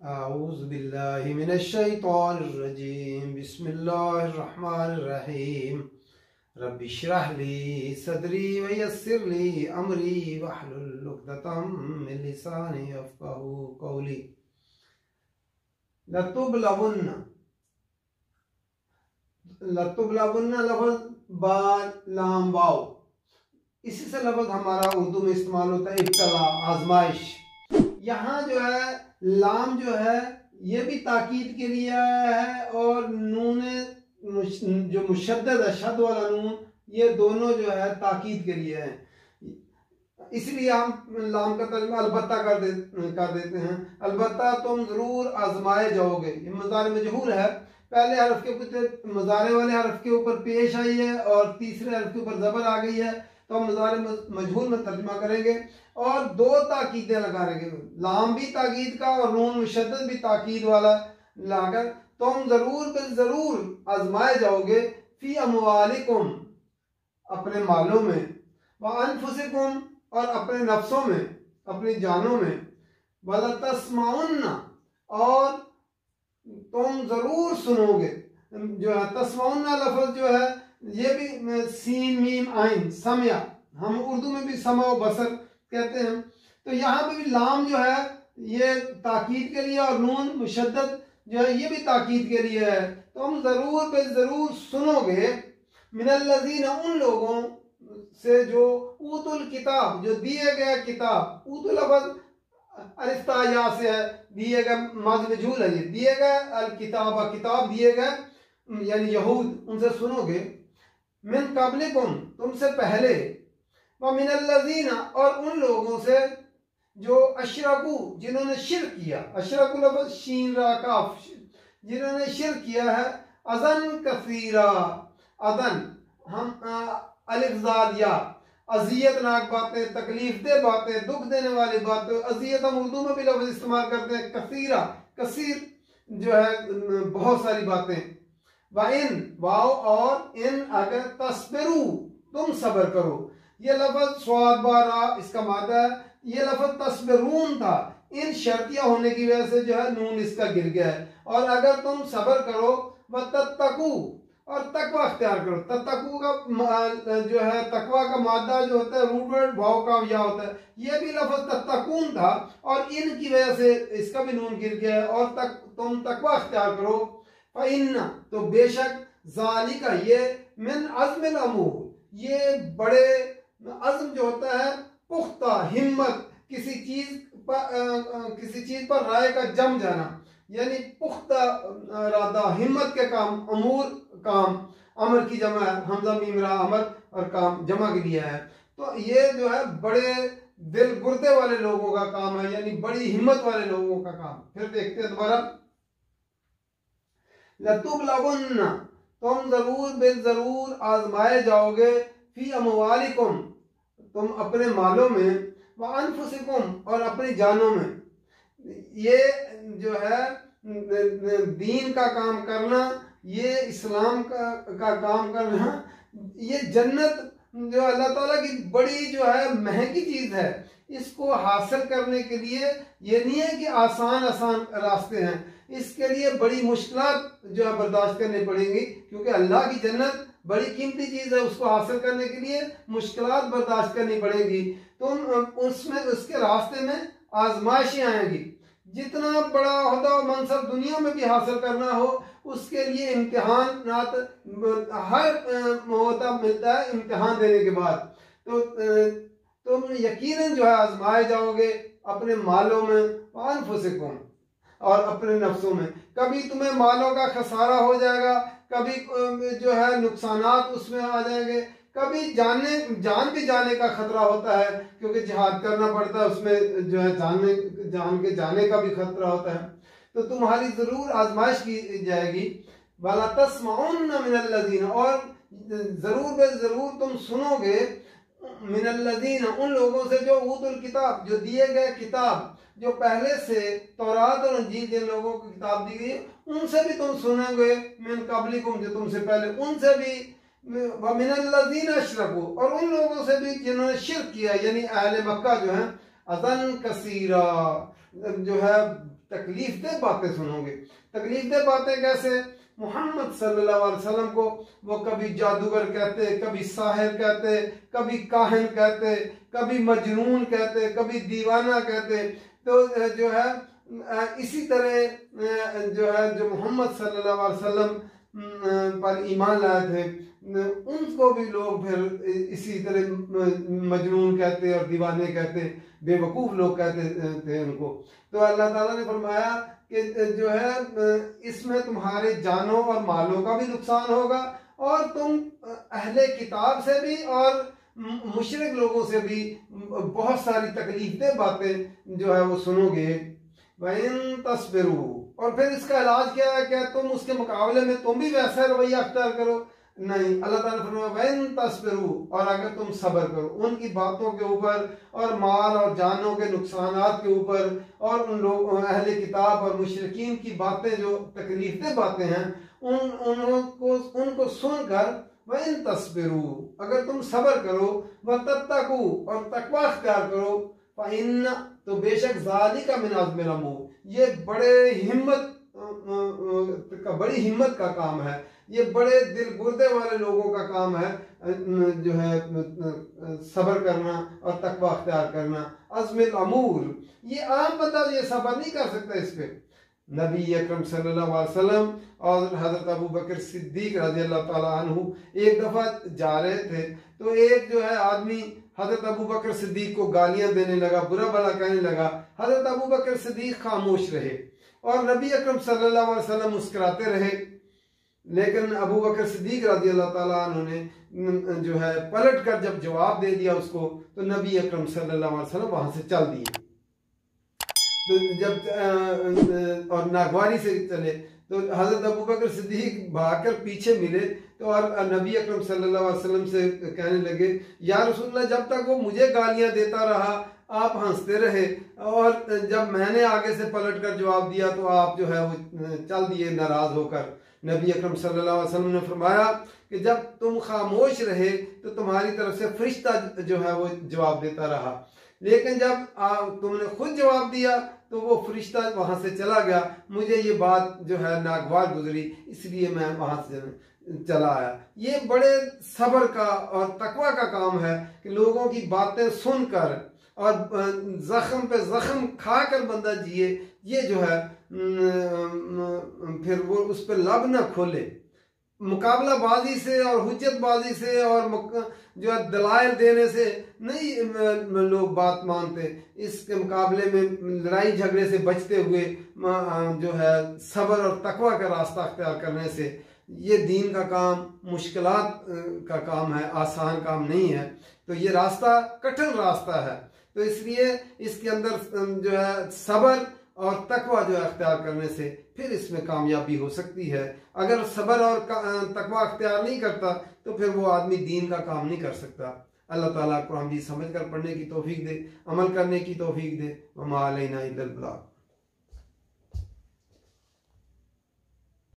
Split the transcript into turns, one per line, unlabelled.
औज़ु बिल्लाहि मिनश शैतानिर रजीम बिस्मिल्लाहिर्रहमानिर्रहीम रब्बि इश्रह ली सदरी व यस्सिर ली अमरी वहलुल उक़दतम मिन लिसानी यफ़क़हू क़ौली। लतुबलवुन्ना लफ्ज़ बा लाम वाव, इसी से लफ्ज़ हमारा उर्दू में इस्तेमाल होता है इब्तला, आजमाइश। यहाँ जो है लाम जो है ये भी ताकीद के लिए आया है और नून जो मुशद्दद है, शद वाला नून, ये दोनों जो है ताकीद के लिए है। इसलिए हम लाम का तर्जुमा अलबत्ता कर देते हैं। अलबत्ता तुम जरूर आजमाए जाओगे। ये मुज़ारे मजहूल है, पहले हरफ के ऊपर मुज़ारे वाले हरफ के ऊपर पेश आई है और तीसरे हरफ के ऊपर जबर आ गई है, तो हम मुज़ारे मजहूल में तर्जुमा करेंगे और दो ताकीदें लगाएंगे, लाम भी ताकीद का और नून मुशद्दद भी ताकीद वाला लाकर तुम जरूर बिल जरूर आजमाए जाओगे फी अमवालिकुम, अपने मालों में, व अनफुसिकुम, और अपने नफ्सों में, अपनी जानों में, वला तस्माउन्ना, और तुम जरूर सुनोगे। जो है तस्माउन्ना लफ्ज़ जो है ये भी सीन मीम आइन समया, हम उर्दू में भी समा व बसर कहते हैं। तो यहाँ पे भी लाम जो है ये ताकीद के लिए और नून मुशद्दद जो है ये भी ताकीद के लिए है। तो हम जरूर बे जरूर सुनोगे मिनल्लज़ीना, उन लोगों से जो ऊतुल किताब, जो दिए गए किताब, ऊतुल लफ्ज़ अलिफ्ता या से है, दिए गए माज़ी मजहूल है, ये दिए गए अल किताब, किताब दिए गए यानी यहूद, उनसे सुनोगे। मिन क़ब्लिकुम, तुमसे पहले, व मिनल्लज़ीना, और उन लोगों से जो अशरकू, जिन्होंने शिर्क किया, अशरकू लफ्ज़ शीन रा काफ, जिन्होंने शिर्क किया है, अज़न कसीरा, अदन हम अलिफ ज़ाद या, अज़ियतनाक बातें, तकलीफ दे बातें, दुख देने वाली बातें, अज़ियत हम उर्दू में भी लफ्ज़ इस्तेमाल करते हैं, कसीरा, कसीर जो है बहुत सारी बातें। व इन, वाव और इन, अगर तस्बिरू, तुम सब्र करो, ये लफ्ज़ स्वाद बारा इसका मादा है, ये लफ्ज़ तस्बिरून था, इन शर्तिया होने की वजह से जो है नून इसका गिर गया है। और अगर तुम सब्र करो, व तत्तकू, और तकवा अख्तियार करो। तत्तकू का जो है तकवा का मादा जो होता है रूट वर्ड वाव का या होता है, ये भी लफ्ज़ तत्तकून था और इन की वजह से इसका भी नून गिर गया है। और तुम तकवा अख्तियार करो। फ़इन्ना, तो बेशक, ज़ालिका, ये मिन अज़्मिल अमूर, ये बड़े अज़्म जो होता है, पुख्ता हिम्मत, किसी चीज पर राय का जम जाना, यानी पुख्ता इरादा, हिम्मत के काम, अमूर काम, अमर की जमा है, हमजा मीम रा अमर, और काम जमा के लिया है। तो ये जो है बड़े दिल गुर्दे वाले लोगों का काम है, यानी बड़ी हिम्मत वाले लोगों का काम। फिर देखते हैं दोबारा, लतुबलवुन्ना, तुम जरूर बिल जरूर आजमाए जाओगे, फी अमवालिकुम, तुम अपने मालों में, व अनफुसिकुम, और अपनी जानों में। ये जो है दीन का काम करना, ये इस्लाम का काम करना, ये जन्नत जो अल्लाह ताला की बड़ी जो है महंगी चीज है। इसको हासिल करने के लिए ये नहीं है कि आसान आसान रास्ते हैं, इसके लिए बड़ी मुश्किलात जो है बर्दाश्त करनी पड़ेंगी, क्योंकि अल्लाह की जन्नत बड़ी कीमती चीज है, उसको हासिल करने के लिए मुश्किलात बर्दाश्त करनी पड़ेगी। तुम उसमें उसके रास्ते में आजमाइशें आएंगी। जितना बड़ा ओहदा और मनसब दुनिया में भी हासिल करना हो, उसके लिए इम्तिहानात हर होता मिलता है इम्तिहान देने के बाद। तो तुम यकीनन जो है आजमाए जाओगे अपने मालों में, अनफुसिकुम, और अपने नफ्सों में। कभी तुम्हें मालों का खसारा हो जाएगा, कभी जो है नुकसानात उसमें आ जाएंगे, कभी जान भी जाने का खतरा होता है, क्योंकि जिहाद करना पड़ता है, उसमें जो है जान के जाने का भी खतरा होता है। तो तुम्हारी जरूर आजमाइश की जाएगी। वाला तस्माउन्ना मिनल्लज़ीना, और जरूर तुम सुनोगे मिनल्लज़ीना, उन लोगों से जो ऊतुल किताब, जो दिए गए किताब, जो पहले से तौरात और इंजील जिन लोगों को किताब दी गई, उनसे भी तुम सुनोगे। मिन क़ब्लिकुम, जो तुमसे पहले, उनसे भी, व मिनल्लज़ीना अशरकू, और उन लोगों से भी जिन्होंने शिर्क किया, यानी अहले मक्का जो है, अज़न कसीरा, जो है तकलीफ दे बातें सुनोगे। तकलीफ दे बातें कैसे? मोहम्मद सल्लल्लाहु अलैहि वसल्लम को वो कभी जादूगर कहते, कभी साहिर कहते, कभी काहिन कहते, कभी मजनून कहते, कभी दीवाना कहते। तो जो है इसी तरह जो है जो मोहम्मद सल्लल्लाहु अलैहि वसल्लम पर ईमान लाए थे उनको भी लोग फिर इसी तरह मजनून कहते और दीवाने कहते, बेवकूफ़ लोग कहते थे उनको। तो अल्लाह ताला ने फरमाया कि जो है इसमें तुम्हारे जानों और मालों का भी नुकसान होगा और तुम अहले किताब से भी और मुशरिक लोगों से भी बहुत सारी तकलीफदेह बातें जो है वो सुनोगे। वइन तस्बिरू, और फिर इसका इलाज क्या है? क्या तुम उसके मुकाबले में तुम भी वैसा रवैया अख्तियार करो? नहीं, अल्लाह ताला फरमाया वइन तस्बिरू, और अगर तुम सब्र करो उनकी बातों के ऊपर और माल और जानों के नुकसानात के ऊपर और उन लोग अहले किताब और मुशरिकीन की बातें जो तकलीफदेह बातें हैं उनको सुनकर वइन तस्बिरू, अगर तुम सब्र करो व तत्तकू और तकवा अख्तियार करो फ़इन्न, तो बेशक ज़ालिका मिन अज़्मिल उमूर, ये बड़ी हिम्मत का काम है, ये बड़े दिल गुर्दे वाले लोगों का काम है जो है सब्र करना और तकवा अख्तियार करना। अज़्मिल उमूर, ये आम बंदा ये सब्र नहीं कर सकता इस पे। नबी अकरम सल्लल्लाहु अलैहि वसल्लम और हज़रत अबू बकर सिद्दीक रज़ियल्लाहु ताला अन्हु एक दफ़ा जा रहे थे, तो एक जो है आदमी हज़रत अबू बकर सिद्दीक को गालियां देने लगा, बुरा भला कहने लगा। हज़रत अबू बकर सिद्दीक खामोश रहे और नबी अकरम सल्लल्लाहु अलैहि वसल्लम मुस्कुराते रहे, लेकिन अबू बकर सिद्दीक रज़ियल्लाहु ताला अन्हु ने जो है पलट कर जब जवाब दे दिया उसको, तो नबी अकरम सल्लल्लाहु अलैहि वसल्लम वहां से चल दिए। तो जब और नागवारी से चले तो हज़रत अबू बकर सिद्दीक भागकर पीछे मिले तो और नबी अकरम सल्लल्लाहु अलैहि वसल्लम से कहने लगे, या रसूलल्लाह, जब तक वो मुझे गालियां देता रहा आप हंसते रहे और जब मैंने आगे से पलट कर जवाब दिया तो आप जो है वो चल दिए नाराज होकर। नबी अकरम सल्लल्लाहु अलैहि वसल्लम ने फरमाया कि जब तुम खामोश रहे तो तुम्हारी तरफ से फरिश्ता जो है वो जवाब देता रहा, लेकिन जब तुमने खुद जवाब दिया तो वो फरिश्ता वहां से चला गया। मुझे ये बात जो है नागवार गुजरी, इसलिए मैं वहां से चला आया। ये बड़े सब्र का और तकवा का काम है कि लोगों की बातें सुनकर और जख्म पे जख्म खाकर बंदा जिए। ये जो है फिर वो उस पर लब न खोले। मुकाबला बाजी से और हुज्जत बाजी से और जो है दलाइल देने से नहीं लोग बात मानते। इसके मुकाबले में लड़ाई झगड़े से बचते हुए जो है सब्र और तकवा का रास्ता अख्तियार करने से, ये दीन का काम मुश्किलात का काम है, आसान काम नहीं है। तो ये रास्ता कठिन रास्ता है, तो इसलिए इसके अंदर जो है सब्र और तकवा जो है अख्तियार करने से फिर इसमें कामयाबी हो सकती है। अगर सब्र और तकवा अख्तियार नहीं करता तो फिर वो आदमी दीन का काम नहीं कर सकता। अल्लाह ताला कुरान समझ कर पढ़ने की तौफीक दे, अमल करने की तौफीक दे। वमा अलैना इल्लल बलाग।